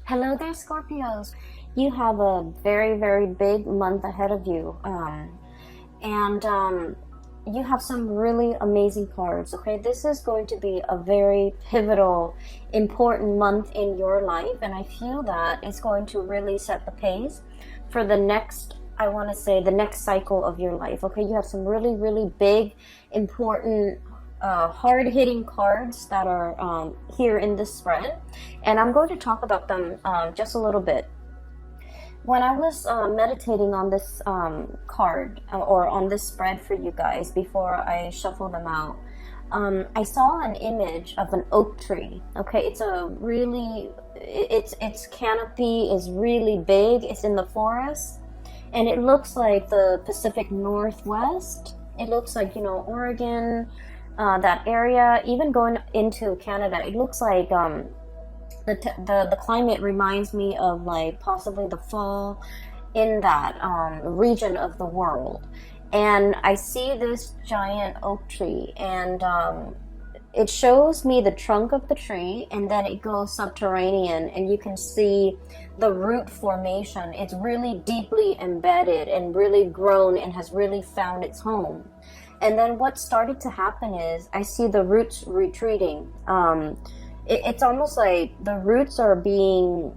Hello there, Scorpios. You have a very, very big month ahead of you. And you have some really amazing cards, okay? This is going to be a very pivotal, important month in your life. And I feel that it's going to really set the pace for the next, I want to say, the next cycle of your life, okay? You have some really, really big, important, hard-hitting cards that are here in this spread, and I'm going to talk about them just a little bit. When I was meditating on this card or on this spread for you guys before I shuffle them out, I saw an image of an oak tree. Okay, it's a really, its canopy is really big. It's in the forest, and it looks like the Pacific Northwest. It looks like, you know, Oregon, that area, even going into Canada. It looks like the climate reminds me of like possibly the fall in that region of the world. And I see this giant oak tree, and it shows me the trunk of the tree, and then it goes subterranean, and you can see the root formation. It's really deeply embedded and really grown and has really found its home. And then what started to happen is I see the roots retreating. It's almost like the roots are being,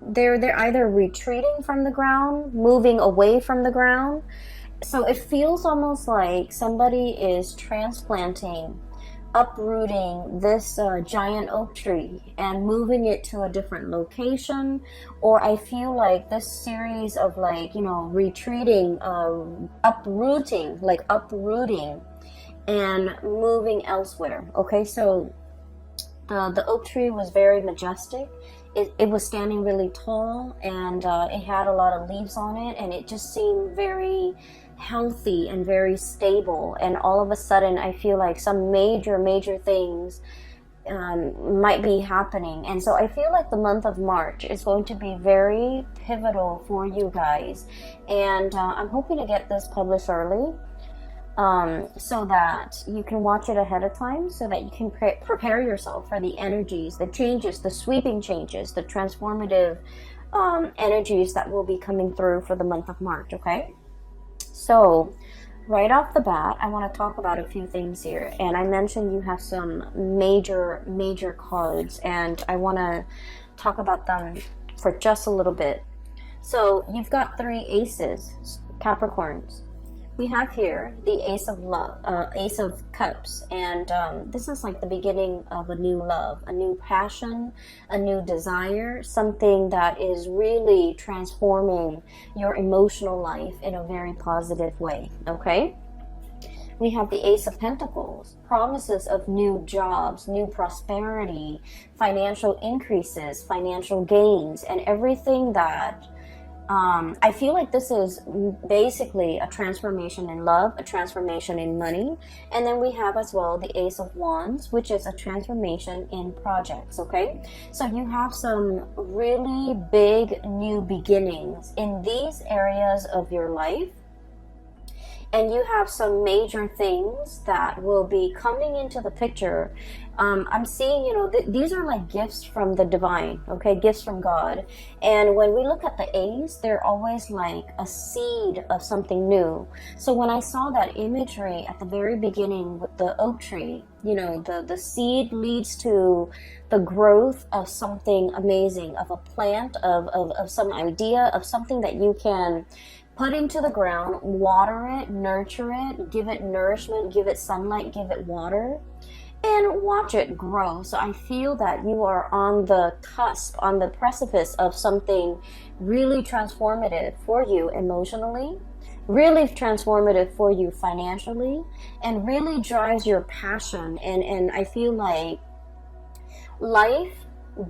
they're either retreating from the ground, moving away from the ground. So it feels almost like somebody is transplanting, uprooting this giant oak tree and moving it to a different location. Or I feel like this series of, like, you know, retreating, uprooting and moving elsewhere. Okay, so the oak tree was very majestic. It was standing really tall, and it had a lot of leaves on it, and it just seemed very healthy and very stable. And all of a sudden I feel like some major things might be happening. And so I feel like the month of March is going to be very pivotal for you guys, and I'm hoping to get this published early, so that you can watch it ahead of time, so that you can prepare yourself for the energies, the changes, the sweeping changes, the transformative energies that will be coming through for the month of March. Okay, so right off the bat, I want to talk about a few things here. And I mentioned you have some major cards, and I want to talk about them for just a little bit. So you've got 3 aces, Capricorns. We have here the Ace of Love, Ace of Cups, and this is like the beginning of a new love, a new passion, a new desire, something that is really transforming your emotional life in a very positive way, okay? We have the Ace of Pentacles, promises of new jobs, new prosperity, financial increases, financial gains, and everything that I feel like this is basically a transformation in love, a transformation in money. And then we have as well the Ace of Wands, which is a transformation in projects, okay? So you have some really big new beginnings in these areas of your life. And you have some major things that will be coming into the picture. I'm seeing, you know, these are like gifts from the divine, okay, gifts from God. And when we look at the A's, they're always like a seed of something new. So when I saw that imagery at the very beginning with the oak tree, you know, the seed leads to the growth of something amazing, of a plant, of some idea, of something that you can put into the ground, water it, nurture it, give it nourishment, give it sunlight, give it water, and watch it grow. So I feel that you are on the cusp, on the precipice of something really transformative for you emotionally, really transformative for you financially, and really drives your passion. And I feel like life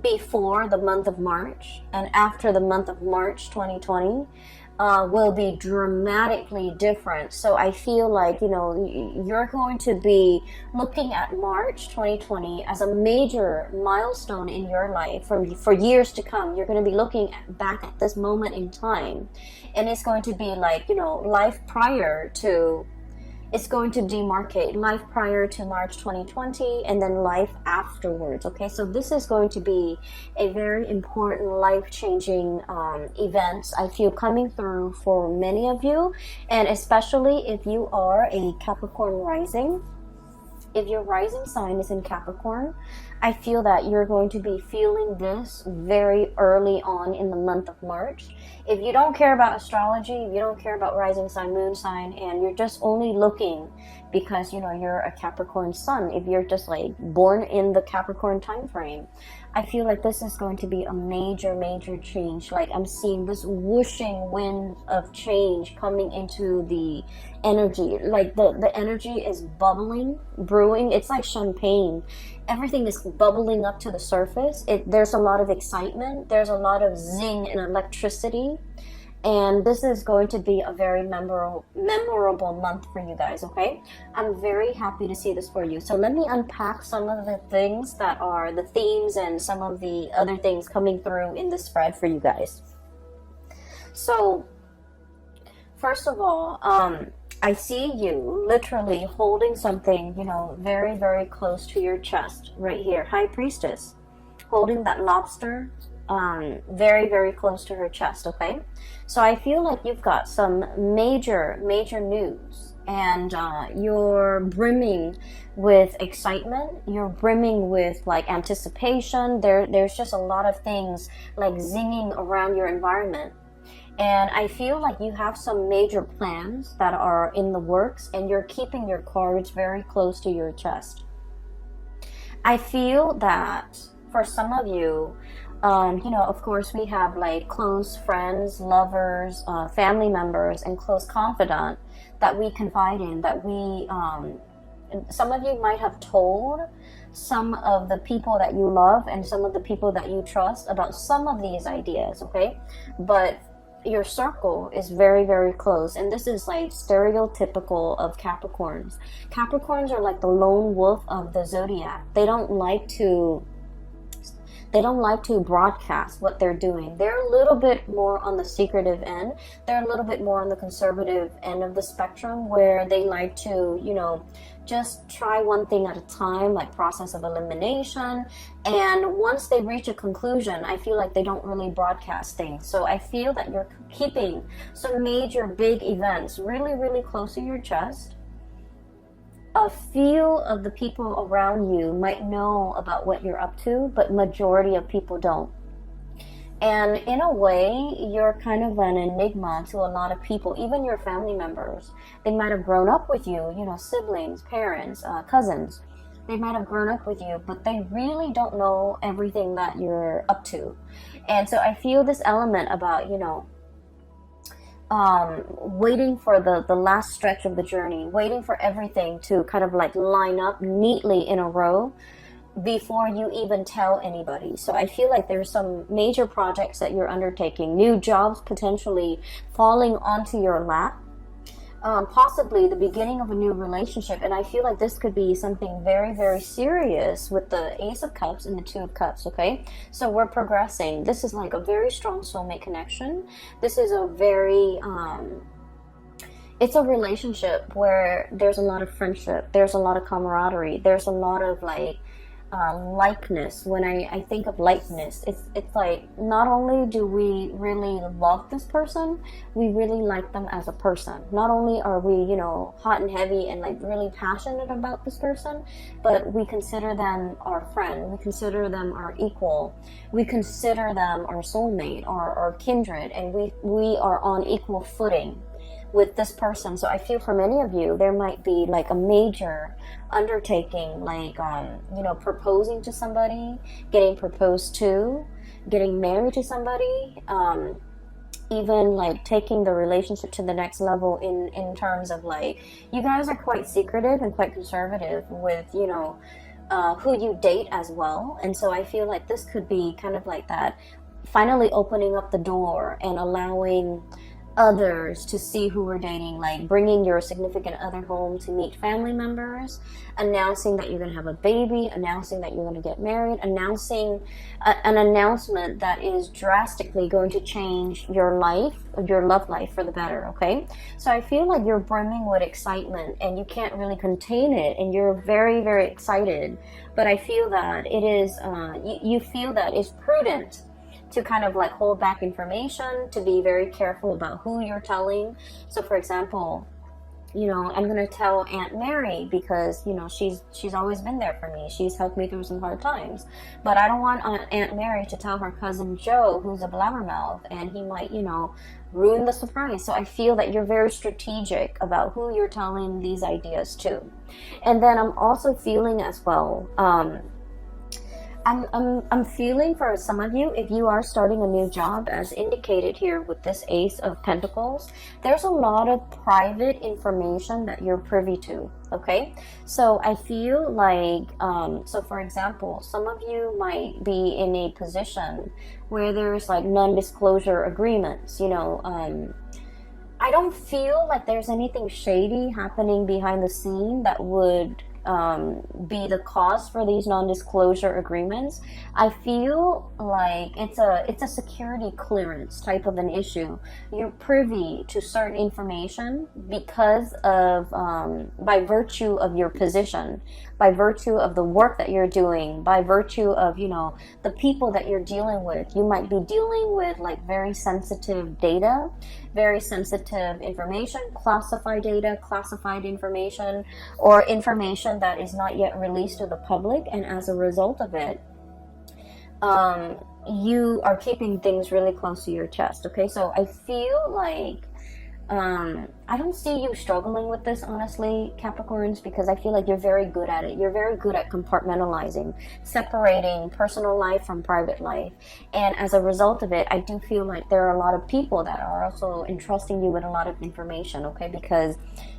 before the month of March and after the month of March 2020 will be dramatically different. So I feel like, you know, you're going to be looking at March 2020 as a major milestone in your life for years to come. You're going to be looking back at this moment in time, and it's going to be like, you know, life prior to It's going to demarcate life prior to March 2020 and then life afterwards. Okay, so this is going to be a very important life-changing event, I feel, coming through for many of you, and especially if you are a Capricorn rising. If your rising sign is in Capricorn, I feel that you're going to be feeling this very early on in the month of March. If you don't care about astrology, if you don't care about rising sign, moon sign, and you're just only looking because, you know, you're a Capricorn sun, if you're just like born in the Capricorn time frame, I feel like this is going to be a major change. Like, I'm seeing this whooshing wind of change coming into the energy. Like the energy is bubbling, brewing. It's like champagne. Everything is bubbling up to the surface. There's a lot of excitement. There's a lot of zing and electricity. And this is going to be a very memorable month for you guys, okay? I'm very happy to see this for you. So let me unpack some of the things that are the themes and some of the other things coming through in this spread for you guys. So, first of all, I see you literally holding something, you know, very close to your chest right here. High Priestess, holding that lobster, very close to her chest, okay? So I feel like you've got some major news, and you're brimming with excitement. You're brimming with like anticipation. There's just a lot of things like zinging around your environment. And I feel like you have some major plans that are in the works, and you're keeping your cards very close to your chest. I feel that for some of you, you know, of course, we have like close friends, lovers, family members, and close confidant that we confide in, that we, some of you might have told some of the people that you love and some of the people that you trust about some of these ideas, okay? But your circle is very close, and this is like stereotypical of Capricorns. Capricorns are like the lone wolf of the zodiac. They don't like to broadcast what they're doing. They're a little bit more on the secretive end. They're a little bit more on the conservative end of the spectrum, where they like to, you know, just try one thing at a time, like process of elimination. And once they reach a conclusion, I feel like they don't really broadcast things. So I feel that you're keeping some major big events really close to your chest. A few of the people around you might know about what you're up to, but majority of people don't. And in a way, you're kind of an enigma to a lot of people, even your family members. They might have grown up with you, you know, siblings, parents, cousins. They might have grown up with you, but they really don't know everything that you're up to. And so I feel this element about, you know, waiting for the last stretch of the journey, waiting for everything to kind of like line up neatly in a row before you even tell anybody. So I feel like there's some major projects that you're undertaking, new jobs potentially falling onto your lap, possibly the beginning of a new relationship. And I feel like this could be something very serious with the Ace of Cups and the Two of Cups, okay? So we're progressing. This is like a very strong soulmate connection. This is a very, it's a relationship where there's a lot of friendship, there's a lot of camaraderie, there's a lot of like, likeness. When I think of likeness, it's like not only do we really love this person, we really like them as a person. Not only are we, you know, hot and heavy and like really passionate about this person, but we consider them our friend, we consider them our equal, we consider them our soulmate, our kindred, and we are on equal footing with this person. So I feel for many of you, there might be like a major undertaking, like, you know, proposing to somebody, getting proposed to, getting married to somebody, even like taking the relationship to the next level in terms of like, you guys are quite secretive and quite conservative with, you know, who you date as well. And so I feel like this could be kind of like that, finally opening up the door and allowing others to see who we're dating, like bringing your significant other home to meet family members, announcing that you're going to have a baby, announcing that you're going to get married, announcing an announcement that is drastically going to change your life, your love life for the better, okay? So I feel like you're brimming with excitement and you can't really contain it, and you're very, very excited. But I feel that it is, you feel that it's prudent to kind of like hold back information, to be very careful about who you're telling. So for example, you know, I'm gonna tell Aunt Mary because, you know, she's always been there for me. She's helped me through some hard times. But I don't want Aunt Mary to tell her cousin Joe, who's a blabbermouth, and he might, you know, ruin the surprise. So I feel that you're very strategic about who you're telling these ideas to. And then I'm also feeling as well, I'm feeling for some of you, if you are starting a new job, as indicated here with this Ace of Pentacles, there's a lot of private information that you're privy to, okay? So I feel like, so for example, some of you might be in a position where there's like non-disclosure agreements, you know. I don't feel like there's anything shady happening behind the scene that would be the cause for these non-disclosure agreements. I feel like it's a security clearance type of an issue. You're privy to certain information because of by virtue of your position, by virtue of the work that you're doing, by virtue of, you know, the people that you're dealing with. You might be dealing with like very sensitive data, very sensitive information, classified data, classified information, or information that is not yet released to the public, and as a result of it, you are keeping things really close to your chest, okay? So I feel like I don't see you struggling with this, honestly, Capricorns, because I feel like you're very good at it. You're very good at compartmentalizing, separating personal life from private life. And as a result of it, I do feel like there are a lot of people that are also entrusting you with a lot of information, okay? Because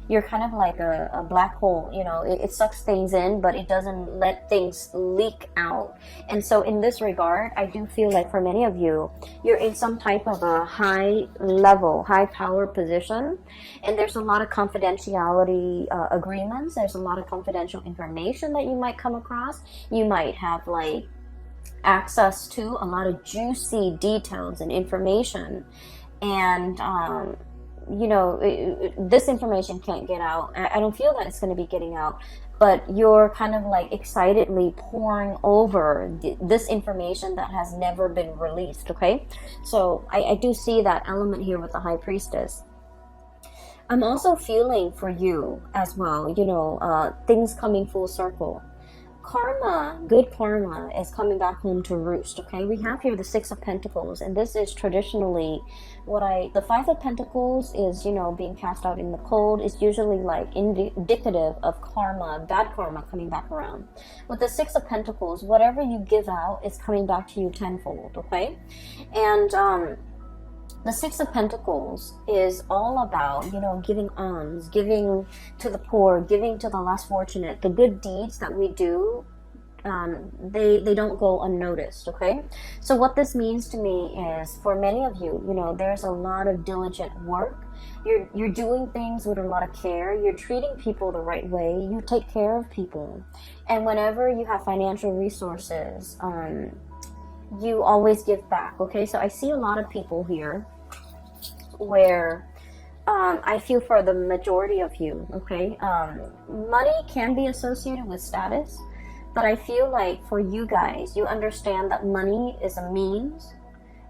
you're kind of like a black hole, you know, it sucks things in, but it doesn't let things leak out. And so in this regard, I do feel like for many of you, you're in some type of a high level, high power position, and there's a lot of confidentiality agreements. There's a lot of confidential information that you might come across. You might have like access to a lot of juicy details and information, and you know, this information can't get out. I don't feel that it's going to be getting out, but you're kind of like excitedly pouring over this information that has never been released, okay? So I do see that element here with the High Priestess. I'm also feeling for you as well, you know, things coming full circle. Karma, good karma, is coming back home to roost, okay? We have here the Six of Pentacles, and this is traditionally the Five of Pentacles is, you know, being cast out in the cold. Is usually like indicative of karma, bad karma coming back around. With the Six of Pentacles, whatever you give out is coming back to you tenfold, okay? And the Six of Pentacles is all about, you know, giving alms, giving to the poor, giving to the less fortunate. The good deeds that we do, they don't go unnoticed, okay? So what this means to me is, for many of you, you know, there's a lot of diligent work. You're doing things with a lot of care. You're treating people the right way. You take care of people. And whenever you have financial resources, you always give back, okay? So I see a lot of people here where I feel for the majority of you, okay? Money can be associated with status, but I feel like for you guys, you understand that money is a means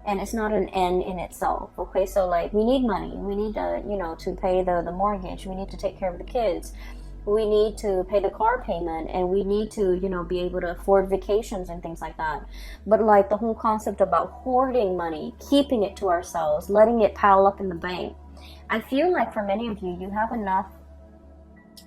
and it's not an end in itself, okay? So like, we need money. We need to, you know, to pay the mortgage. We need to take care of the kids. We need to pay the car payment, and we need to, you know, be able to afford vacations and things like that. But like the whole concept about hoarding money, keeping it to ourselves, letting it pile up in the bank, I feel like for many of you, you have enough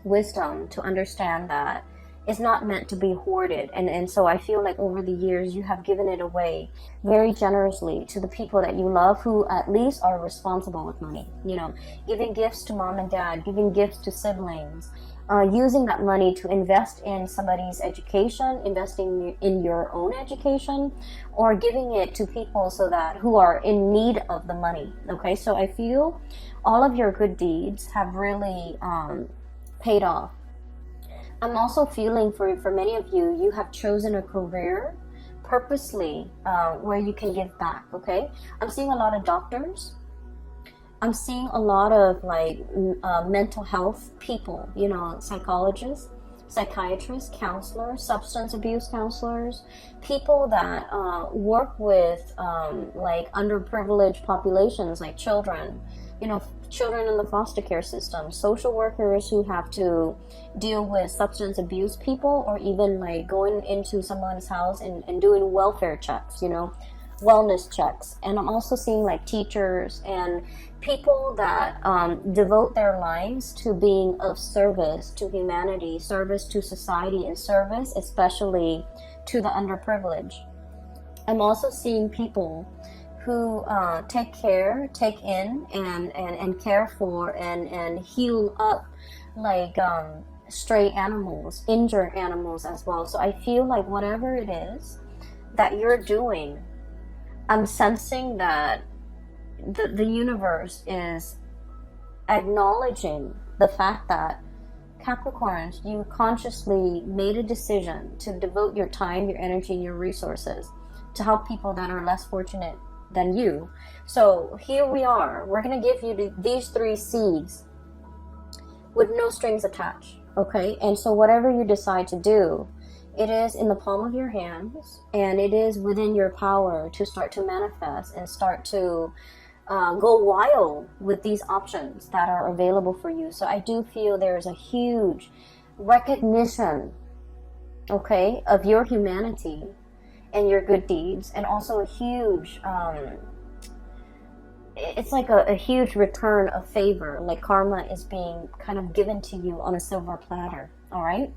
wisdom to understand that it's not meant to be hoarded. And so I feel like over the years, you have given it away very generously to the people that you love, who at least are responsible with money. You know, giving gifts to mom and dad, giving gifts to siblings, using that money to invest in somebody's education, investing in your own education, or giving it to people so that who are in need of the money. Okay, so I feel all of your good deeds have really paid off. I'm also feeling for many of you, you have chosen a career purposely where you can give back. Okay, I'm seeing a lot of doctors. I'm seeing a lot of like mental health people, you know, psychologists, psychiatrists, counselors, substance abuse counselors, people that work with like underprivileged populations like children, you know, children in the foster care system, social workers who have to deal with substance abuse people, or even like going into someone's house and doing welfare checks, you know, wellness checks. And I'm also seeing like teachers and people that devote their lives to being of service to humanity, service to society, and service especially to the underprivileged. I'm also seeing people who take in and care for and heal up like stray animals, injured animals as well. So I feel like whatever it is that you're doing, I'm sensing that the universe is acknowledging the fact that Capricorns, you consciously made a decision to devote your time, your energy, and your resources to help people that are less fortunate than you. So here we are. We're going to give you these 3 seeds with no strings attached. Okay? And so whatever you decide to do, it is in the palm of your hands, and it is within your power to start to manifest and start to go wild with these options that are available for you. So I do feel there's a huge recognition, okay, of your humanity and your good deeds, and also a huge it's like a huge return of favor, like karma is being kind of given to you on a silver platter. All right,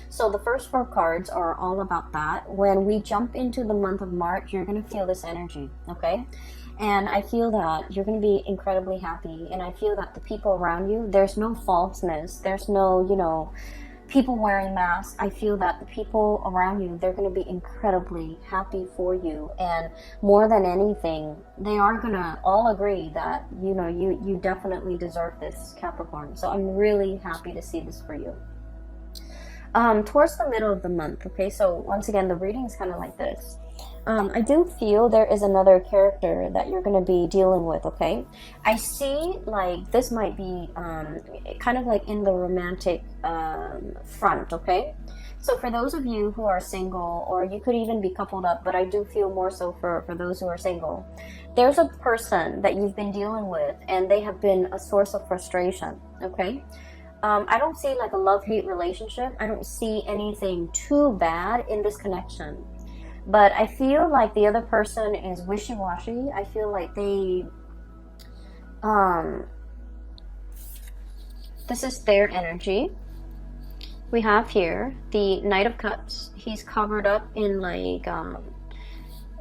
so the first 4 cards are all about that. When we jump into the month of March, you're going to feel this energy, okay? And I feel that you're going to be incredibly happy, and I feel that the people around you, there's no falseness, there's no, you know, people wearing masks. I feel that the people around you, they're going to be incredibly happy for you, and more than anything, they are going to all agree that, you know, you definitely deserve this, Capricorn. So I'm really happy to see this for you. Towards the middle of the month, okay, so once again, the reading is kind of like this. I do feel there is another character that you're going to be dealing with, okay? I see like this might be kind of like in the romantic front, okay? So for those of you who are single, or you could even be coupled up, but I do feel more so for those who are single, there's a person that you've been dealing with, and they have been a source of frustration, okay? I don't see like a love-hate relationship. I don't see anything too bad in this connection. But I feel like the other person is wishy-washy. I feel like they, this is their energy. We have here the Knight of Cups. He's covered up in like,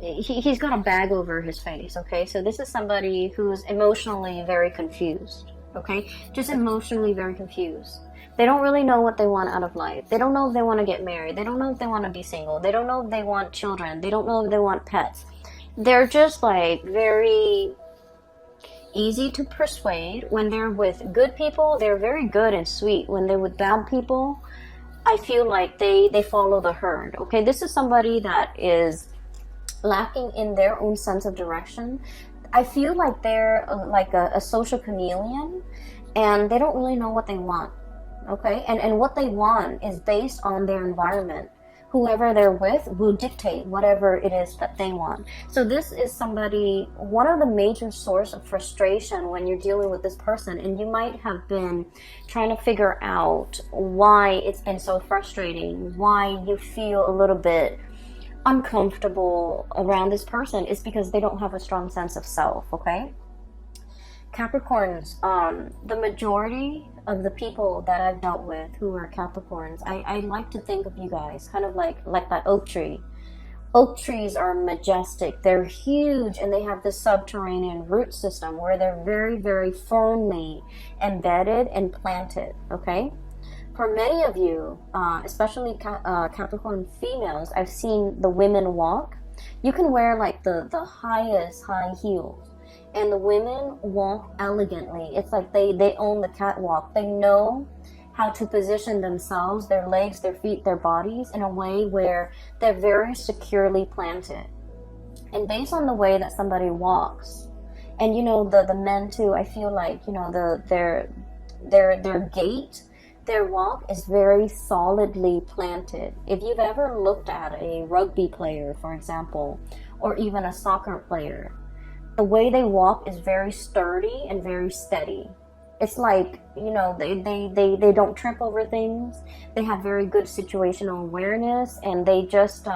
he's got a bag over his face, okay? So this is somebody who's emotionally very confused, okay? Just emotionally very confused. They don't really know what they want out of life. They don't know if they want to get married. They don't know if they want to be single. They don't know if they want children. They don't know if they want pets. They're just like very easy to persuade. When they're with good people, they're very good and sweet. When they're with bad people, I feel like they follow the herd. Okay, this is somebody that is lacking in their own sense of direction. I feel like they're like a social chameleon, and they don't really know what they want. Okay, and what they want is based on their environment. Whoever they're with will dictate whatever it is that they want. So this is somebody, one of the major source of frustration when you're dealing with this person, and you might have been trying to figure out why it's been so frustrating, why you feel a little bit uncomfortable around this person, is because they don't have a strong sense of self, okay? Capricorns, the majority of the people that I've dealt with who are Capricorns, I like to think of you guys kind of like that oak tree. Oak trees are majestic, they're huge, and they have this subterranean root system where they're very, very firmly embedded and planted, okay? for many of you, especially Capricorn females, I've seen the women walk. You can wear like the highest high heels, and the women walk elegantly. It's like they own the catwalk. They know how to position themselves, their legs, their feet, their bodies in a way where they're very securely planted. And based on the way that somebody walks, and you know, the men too, I feel like, you know, their gait, their walk is very solidly planted. If you've ever looked at a rugby player, for example, or even a soccer player, the way they walk is very sturdy and very steady. It's like, you know, they don't trip over things. They have very good situational awareness, and they just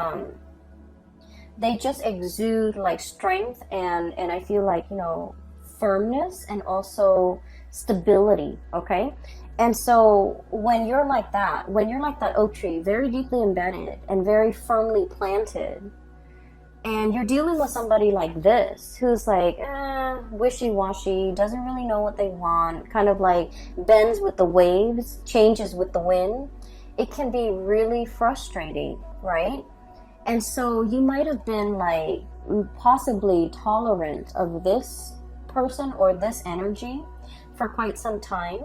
exude like strength and I feel like, you know, firmness and also stability. Okay. And so when you're like that oak tree, very deeply embedded and very firmly planted, and you're dealing with somebody like this, who's like, wishy-washy, doesn't really know what they want, kind of like bends with the waves, changes with the wind, it can be really frustrating, right? And so you might have been like possibly tolerant of this person or this energy for quite some time.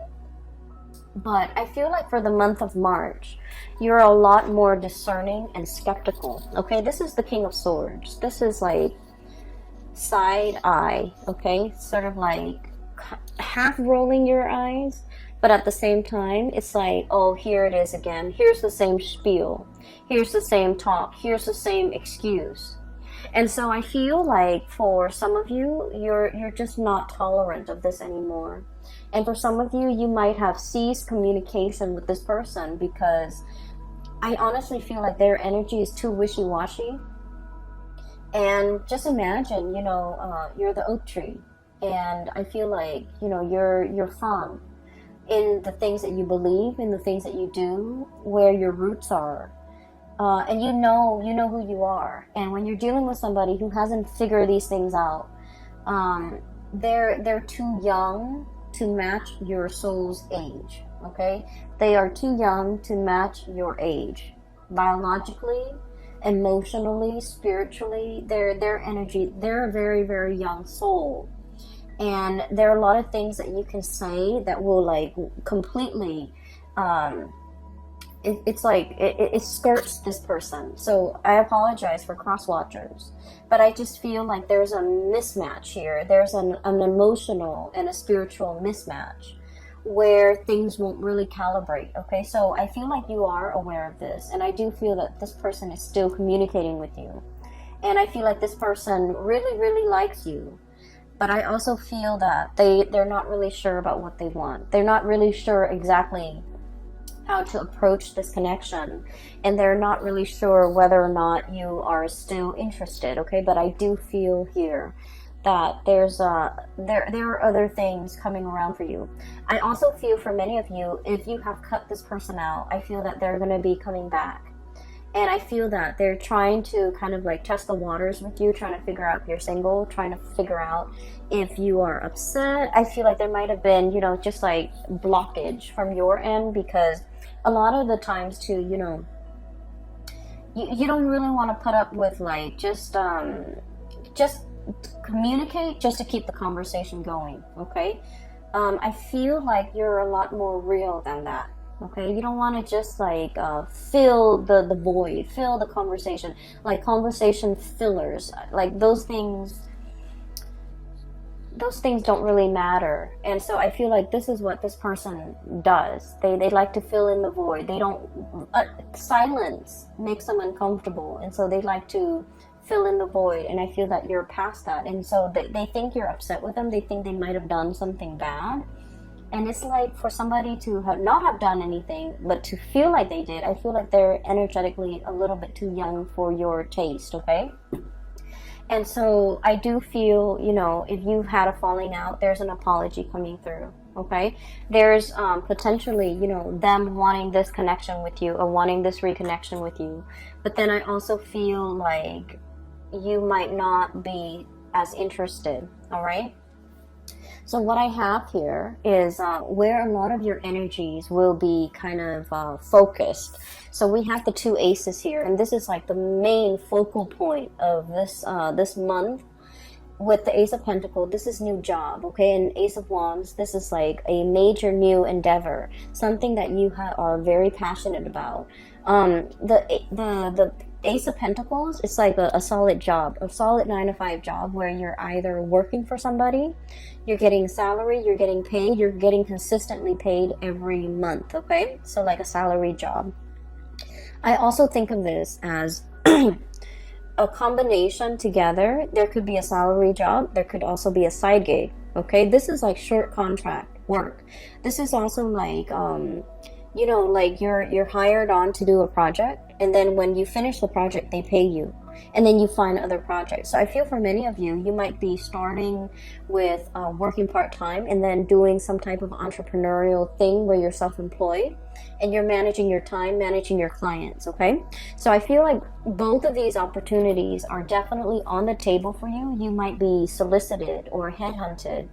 But I feel like for the month of March, you're a lot more discerning and skeptical. Okay, this is the King of Swords. This is like side eye, okay? Sort of like half rolling your eyes, but at the same time, it's like, oh, here it is again. Here's the same spiel. Here's the same talk. Here's the same excuse. And so I feel like for some of you, you're just not tolerant of this anymore. And for some of you, you might have ceased communication with this person because I honestly feel like their energy is too wishy-washy. And just imagine, you know, you're the oak tree, and I feel like, you know, you're firm in the things that you believe, in the things that you do, where your roots are. And you know who you are. And when you're dealing with somebody who hasn't figured these things out, they're too young to match your soul's age. Okay, they are too young to match your age, biologically, emotionally, spiritually. Their energy. They're a very, very young soul, and there are a lot of things that you can say that will like completely. It's like it skirts this person. So I apologize for cross watchers, but I just feel like there's a mismatch here. There's an emotional and a spiritual mismatch where things won't really calibrate. Okay, so I feel like you are aware of this, and I do feel that this person is still communicating with you, and I feel like this person really, really likes you. But I also feel that they're not really sure about what they want. They're not really sure exactly how to approach this connection, and they're not really sure whether or not you are still interested. Okay, but I do feel here that there are other things coming around for you. I also feel for many of you, if you have cut this person out, I feel that they're going to be coming back, and I feel that they're trying to kind of like test the waters with you, trying to figure out if you're single, trying to figure out if you are upset. I feel like there might have been, you know, just like blockage from your end, because a lot of the times too, you know, you don't really want to put up with like just communicate just to keep the conversation going. Okay, I feel like you're a lot more real than that. Okay, you don't want to just like fill the void, fill the conversation, like conversation fillers, like those things don't really matter. And so I feel like this is what this person does. They like to fill in the void. They don't silence makes them uncomfortable, and so they like to fill in the void. And I feel that you're past that, and so they think you're upset with them. They think they might have done something bad, and it's like for somebody to not have done anything but to feel like they did. I feel like they're energetically a little bit too young for your taste. Okay. And so I do feel, you know, if you've had a falling out, there's an apology coming through, okay? There's potentially, you know, them wanting this connection with you or wanting this reconnection with you. But then I also feel like you might not be as interested, all right? So what I have here is where a lot of your energies will be kind of focused. So we have the two aces here, and this is like the main focal point of this month. With the Ace of Pentacles, this is new job, okay? And Ace of Wands, this is like a major new endeavor, something that you are very passionate about. The Ace of Pentacles, it's like a solid job, a solid 9-to-5 job where you're either working for somebody, you're getting salary, you're getting paid, you're getting consistently paid every month, okay? So like a salary job. I also think of this as a combination together. There could be a salary job, there could also be a side gig, okay? This is like short contract work. This is also like you know, like you're hired on to do a project, and then when you finish the project they pay you, and then you find other projects. So I feel for many of you, you might be starting with working part-time and then doing some type of entrepreneurial thing where you're self-employed and you're managing your time, managing your clients, okay? So I feel like both of these opportunities are definitely on the table for you. You might be solicited or headhunted.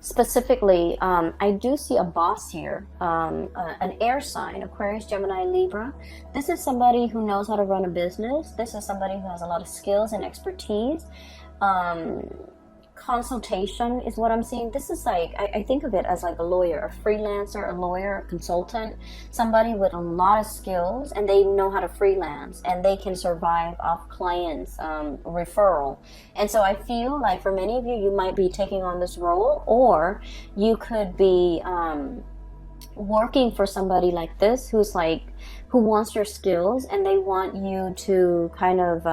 Specifically, I do see a boss here, an air sign, Aquarius, Gemini, Libra. This is somebody who knows how to run a business. This is somebody who has a lot of skills and expertise. Consultation is what I'm seeing. This is like, I think of it as like a lawyer, a freelancer, a lawyer, a consultant, somebody with a lot of skills, and they know how to freelance and they can survive off clients' referral. And so I feel like for many of you, you might be taking on this role, or you could be working for somebody like this who wants your skills, and they want you to kind of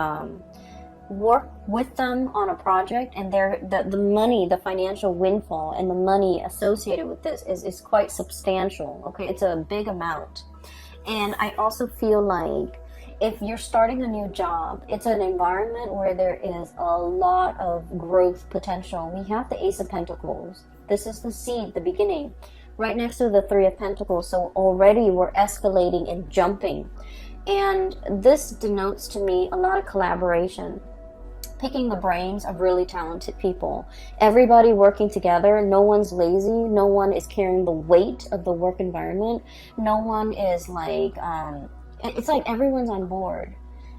work with them on a project, and the money, the financial windfall and the money associated with this is quite substantial, okay? It's a big amount. And I also feel like if you're starting a new job, it's an environment where there is a lot of growth potential. We have the Ace of Pentacles. This is the seed, the beginning, right next to the Three of Pentacles. So already we're escalating and jumping. And this denotes to me a lot of collaboration, picking the brains of really talented people, everybody working together. No one's lazy, no one is carrying the weight of the work environment, no one is like it's like everyone's on board,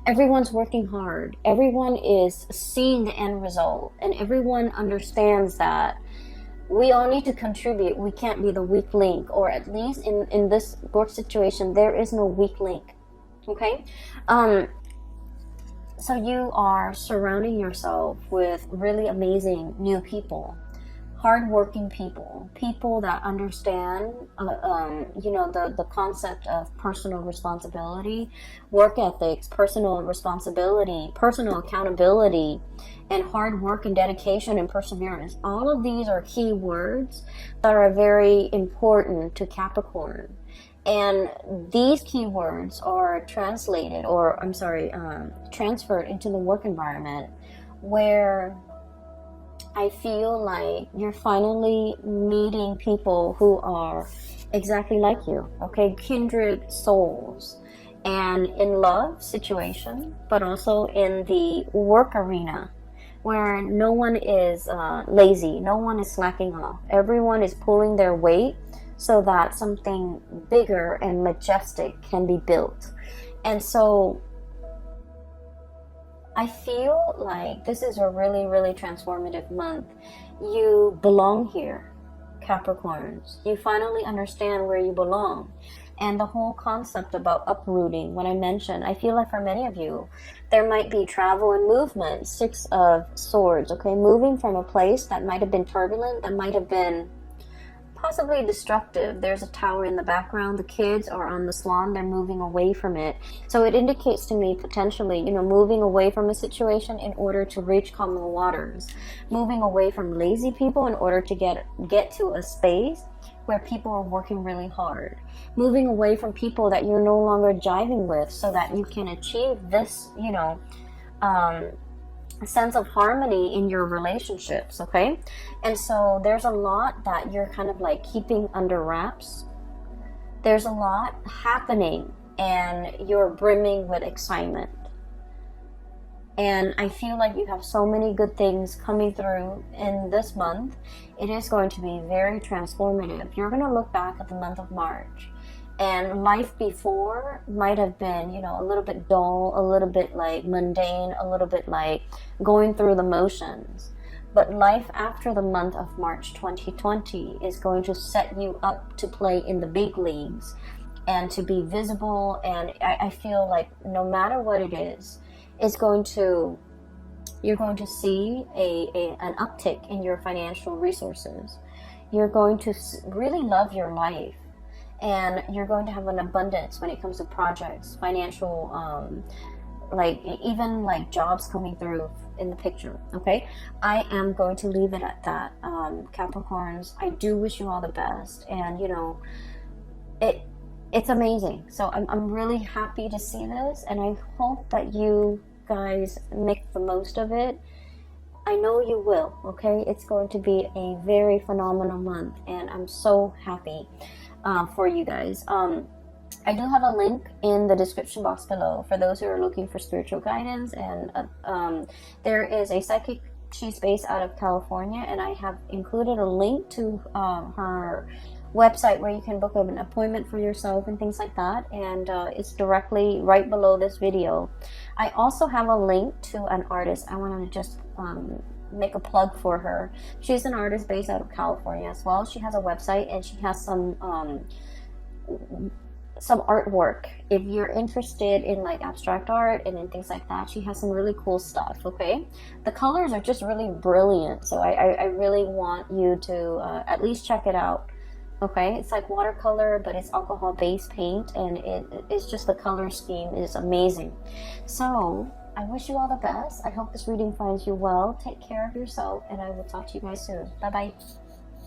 everyone's working hard, everyone is seeing the end result, and everyone understands that we all need to contribute. We can't be the weak link, or at least in this work situation there is no weak link, okay? So you are surrounding yourself with really amazing new people, hardworking people, people that understand, you know, the concept of personal responsibility, work ethics, personal responsibility, personal accountability, and hard work and dedication and perseverance. All of these are key words that are very important to Capricorn. And these keywords are translated, or I'm sorry, transferred into the work environment, where I feel like you're finally meeting people who are exactly like you, okay? Kindred souls. And in love situation, but also in the work arena, where no one is lazy, no one is slacking off. Everyone is pulling their weight so that something bigger and majestic can be built. And so I feel like this is a really, really transformative month. You belong here, Capricorns. You finally understand where you belong. And the whole concept about uprooting, when I mentioned, I feel like for many of you, there might be travel and movement. Six of Swords, okay? Moving from a place that might have been turbulent, that might have been possibly destructive. There's a tower in the background. The kids are on the swan. They're moving away from it. So it indicates to me potentially, you know, moving away from a situation in order to reach calmer waters. Moving away from lazy people in order to get to a space where people are working really hard. Moving away from people that you're no longer jiving with so that you can achieve this, you know, a sense of harmony in your relationships, okay? And so there's a lot that you're kind of like keeping under wraps. There's a lot happening and you're brimming with excitement. And I feel like you have so many good things coming through in this month. It is going to be very transformative. You're going to look back at the month of March, and life before might have been, you know, a little bit dull, a little bit like mundane, a little bit like going through the motions. But life after the month of March 2020 is going to set you up to play in the big leagues and to be visible. And I feel like no matter what it is, you're going to see an uptick in your financial resources. You're going to really love your life, and you're going to have an abundance when it comes to projects, financial, like even like jobs coming through in the picture. Okay, I am going to leave it at that. Capricorns, I do wish you all the best, and you know, it's amazing. So I'm really happy to see this, and I hope that you guys make the most of it. I know you will. Okay, it's going to be a very phenomenal month, and I'm so happy for you guys. I do have a link in the description box below for those who are looking for spiritual guidance, and there is a psychic. She's based out of California, and I have included a link to her website where you can book an appointment for yourself and things like that, and it's directly right below this video. I also have a link to an artist. I want to just make a plug for her. She's an artist based out of California as well. She has a website, and she has some artwork. If you're interested in like abstract art and in things like that, she has some really cool stuff. Okay, the colors are just really brilliant, so I really want you to at least check it out. Okay, it's like watercolor, but it's alcohol based paint, and it's just, the color scheme is amazing. So I wish you all the best. I hope this reading finds you well. Take care of yourself, and I will talk to you guys soon. Bye bye.